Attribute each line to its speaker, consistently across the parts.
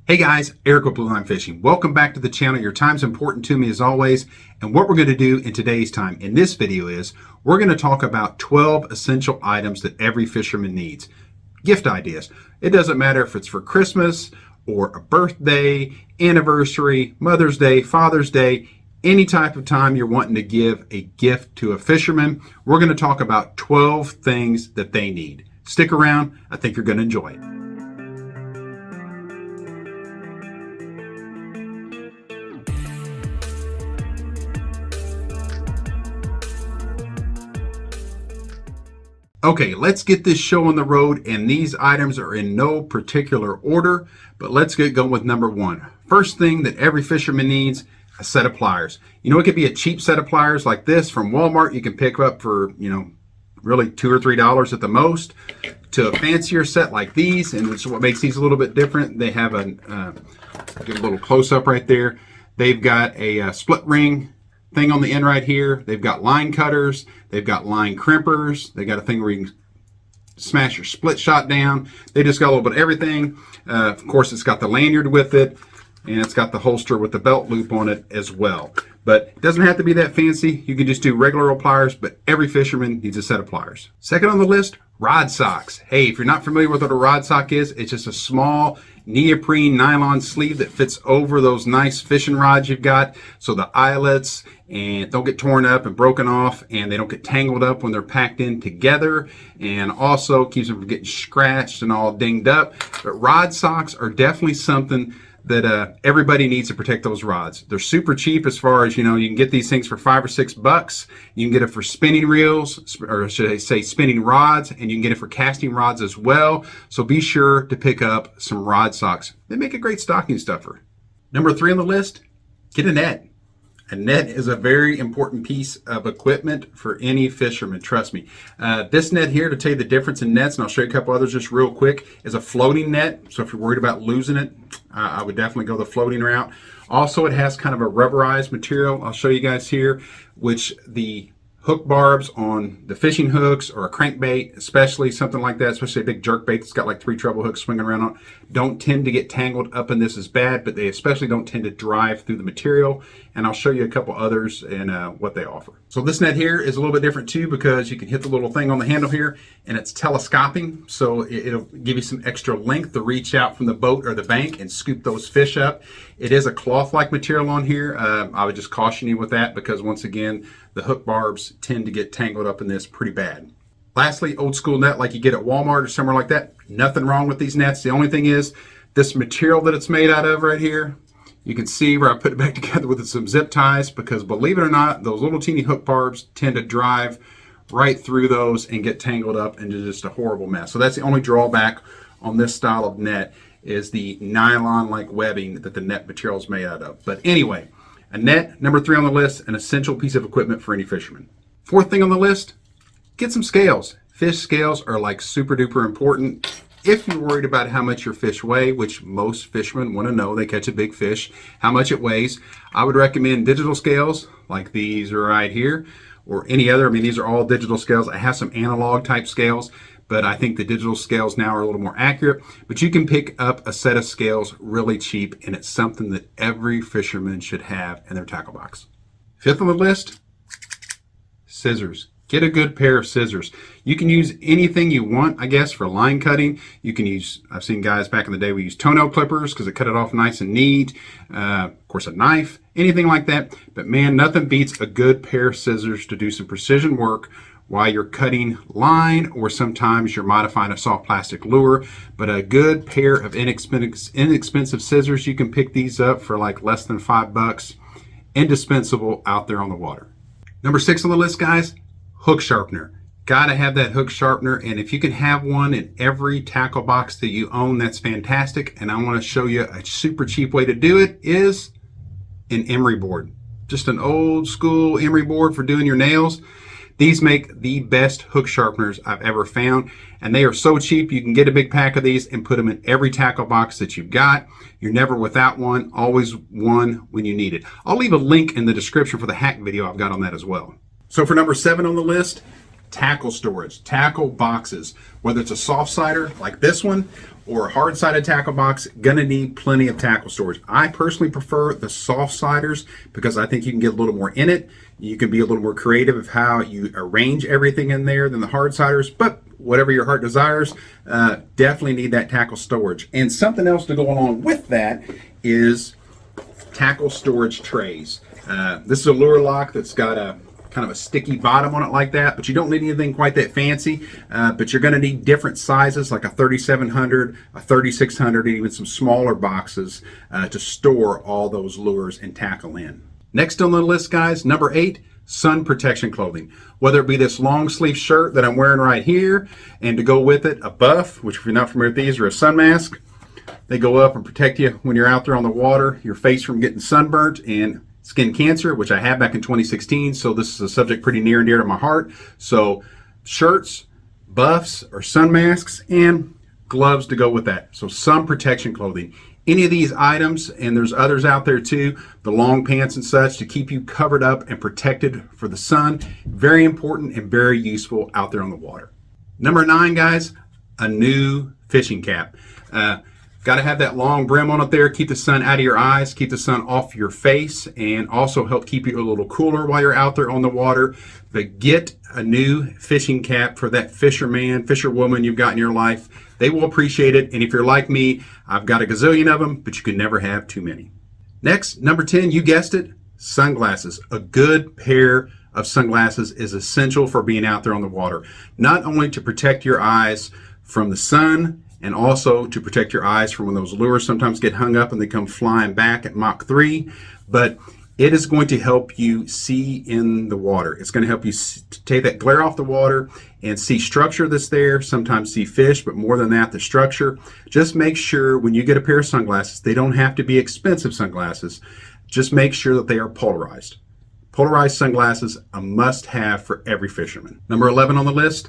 Speaker 1: Hey guys, Eric with Blue Line Fishing. Welcome back to the channel. Your time's important to me as always. And what we're going to do in today's time in this video is we're going to talk about 12 essential items that every fisherman needs. Gift ideas. It doesn't matter if it's for Christmas or a birthday, anniversary, Mother's Day, Father's Day, any type of time you're wanting to give a gift to a fisherman. We're going to talk about 12 things that they need. Stick around. I think you're going to enjoy it. Okay, let's get this show on the road, and these items are in no particular order, but let's get going with number one. First thing that every fisherman needs, a set of pliers. You know, it could be a cheap set of pliers like this from Walmart. You can pick up for, really $2 or $3 at the most, to a fancier set like these, and which is what makes these a little bit different. They have a, give a little close up right there. They've got a split ring thing on the end right here. They've got line cutters, they've got line crimpers, they got a thing where you can smash your split shot down. They just got a little bit of everything. Of course, it's got the lanyard with it, and it's got the holster with the belt loop on it as well. But it doesn't have to be that fancy. You can just do regular old pliers, but every fisherman needs a set of pliers. Second on the list, rod socks. Hey, if you're not familiar with what a rod sock is, it's just a small neoprene nylon sleeve that fits over those nice fishing rods you've got, so the eyelets and don't get torn up and broken off, and they don't get tangled up when they're packed in together, and also keeps them from getting scratched and all dinged up. But rod socks are definitely something that everybody needs to protect those rods. They're super cheap as far as, you can get these things for $5 or $6. You can get it for spinning reels, or should I say spinning rods, and you can get it for casting rods as well. So be sure to pick up some rod socks. They make a great stocking stuffer. Number three on the list, get a net. A net is a very important piece of equipment for any fisherman, trust me. This net here, to tell you the difference in nets, and I'll show you a couple others just real quick, is a floating net. So if you're worried about losing it, I would definitely go the floating route. Also, it has kind of a rubberized material. I'll show you guys here, which the hook barbs on the fishing hooks or a crankbait, especially something like that, especially a big jerk bait that's got like 3 treble hooks swinging around on it, don't tend to get tangled up in this as bad, but they especially don't tend to drive through the material. And I'll show you a couple others and what they offer. So this net here is a little bit different too, because you can hit the little thing on the handle here and it's telescoping. So it'll give you some extra length to reach out from the boat or the bank and scoop those fish up. It is a cloth-like material on here. I would just caution you with that, because once again, the hook barbs tend to get tangled up in this pretty bad. Lastly, old school net like you get at Walmart or somewhere like that. Nothing wrong with these nets. The only thing is this material that it's made out of right here. You can see where I put it back together with some zip ties, because believe it or not, those little teeny hook barbs tend to drive right through those and get tangled up into just a horrible mess. So that's the only drawback on this style of net, is the nylon-like webbing that the net material is made out of. But anyway, a net, number three on the list, an essential piece of equipment for any fisherman. Fourth thing on the list, get some scales. Fish scales are like super duper important. If you're worried about how much your fish weigh, which most fishermen want to know, they catch a big fish, how much it weighs, I would recommend digital scales like these right here, or any other. I mean, these are all digital scales. I have some analog type scales, but I think the digital scales now are a little more accurate. But you can pick up a set of scales really cheap, and it's something that every fisherman should have in their tackle box. Fifth on the list, scissors. Get a good pair of scissors. You can use anything you want, I guess, for line cutting. You can use, I've seen guys back in the day, we use toenail clippers because it cut it off nice and neat. Of course, a knife, anything like that. But man, nothing beats a good pair of scissors to do some precision work while you're cutting line, or sometimes you're modifying a soft plastic lure. But a good pair of inexpensive scissors, you can pick these up for like less than $5. Indispensable out there on the water. Number 6 on the list, guys, hook sharpener. Gotta have that hook sharpener, and if you can have one in every tackle box that you own, that's fantastic. And I want to show you a super cheap way to do it is an emery board. Just an old school emery board for doing your nails. These make the best hook sharpeners I've ever found, and they are so cheap. You can get a big pack of these and put them in every tackle box that you've got. You're never without one, always one when you need it. I'll leave a link in the description for the hack video I've got on that as well. So for number 7 on the list, tackle storage, tackle boxes, whether it's a soft sider like this one or a hard sided tackle box, gonna need plenty of tackle storage. I personally prefer the soft siders because I think you can get a little more in it. You can be a little more creative of how you arrange everything in there than the hard siders, but whatever your heart desires, definitely need that tackle storage. And something else to go along with that is tackle storage trays. This is a lure lock that's got a kind of a sticky bottom on it like that, but you don't need anything quite that fancy. But you're going to need different sizes like a 3700, a 3600, and even some smaller boxes to store all those lures and tackle in. Next on the list, guys, number 8, sun protection clothing. Whether it be this long sleeve shirt that I'm wearing right here, and to go with it, a buff, which if you're not familiar with these, are a sun mask. They go up and protect you when you're out there on the water, your face from getting sunburnt and skin cancer, which I had back in 2016. So this is a subject pretty near and dear to my heart. So shirts, buffs, or sun masks, and gloves to go with that. So sun protection clothing. Any of these items, and there's others out there too, the long pants and such, to keep you covered up and protected for the sun. Very important and very useful out there on the water. Number 9, guys, a new fishing cap. Got to have that long brim on it there, keep the sun out of your eyes, keep the sun off your face, and also help keep you a little cooler while you're out there on the water. But get a new fishing cap for that fisherman, fisherwoman you've got in your life. They will appreciate it. And if you're like me, I've got a gazillion of them, but you can never have too many. Next, number 10, you guessed it, sunglasses. A good pair of sunglasses is essential for being out there on the water. Not only to protect your eyes from the sun, and also to protect your eyes from when those lures sometimes get hung up and they come flying back at Mach 3, but it is going to help you see in the water. It's going to help you take that glare off the water and see structure that's there, sometimes see fish, but more than that, the structure. Just make sure when you get a pair of sunglasses, they don't have to be expensive sunglasses. Just make sure that they are polarized. Polarized sunglasses, a must-have for every fisherman. Number 11 on the list,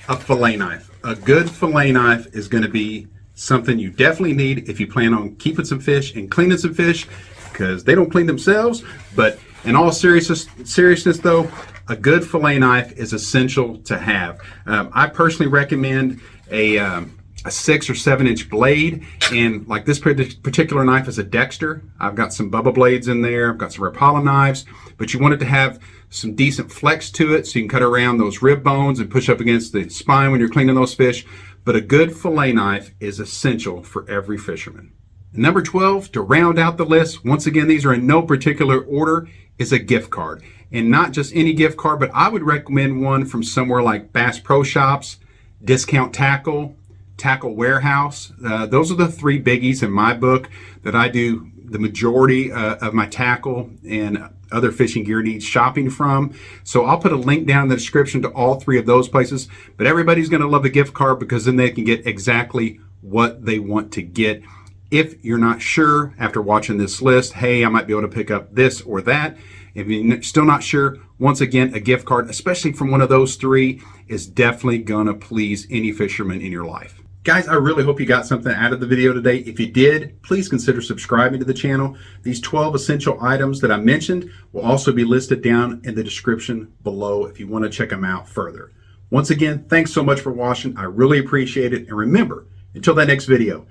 Speaker 1: a fillet knife. A good fillet knife is going to be something you definitely need if you plan on keeping some fish and cleaning some fish, because they don't clean themselves. But in all seriousness though, a good fillet knife is essential to have. I personally recommend a 6 or 7 inch blade, and like this particular knife is a Dexter. I've got some Bubba blades in there, I've got some Rapala knives, but you want it to have some decent flex to it so you can cut around those rib bones and push up against the spine when you're cleaning those fish. But a good fillet knife is essential for every fisherman. And number 12, to round out the list, once again, these are in no particular order, is a gift card. And not just any gift card, but I would recommend one from somewhere like Bass Pro Shops, Discount Tackle, Tackle Warehouse. Those are the 3 biggies in my book that I do the majority of my tackle and other fishing gear needs shopping from. So I'll put a link down in the description to all 3 of those places, but everybody's going to love the gift card because then they can get exactly what they want to get. If you're not sure after watching this list, hey, I might be able to pick up this or that. If you're still not sure, once again, a gift card, especially from one of those 3, is definitely gonna please any fisherman in your life. Guys, I really hope you got something out of the video today. If you did, please consider subscribing to the channel. These 12 essential items that I mentioned will also be listed down in the description below if you want to check them out further. Once again, thanks so much for watching. I really appreciate it. And remember, until that next video,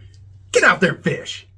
Speaker 1: get out there and fish.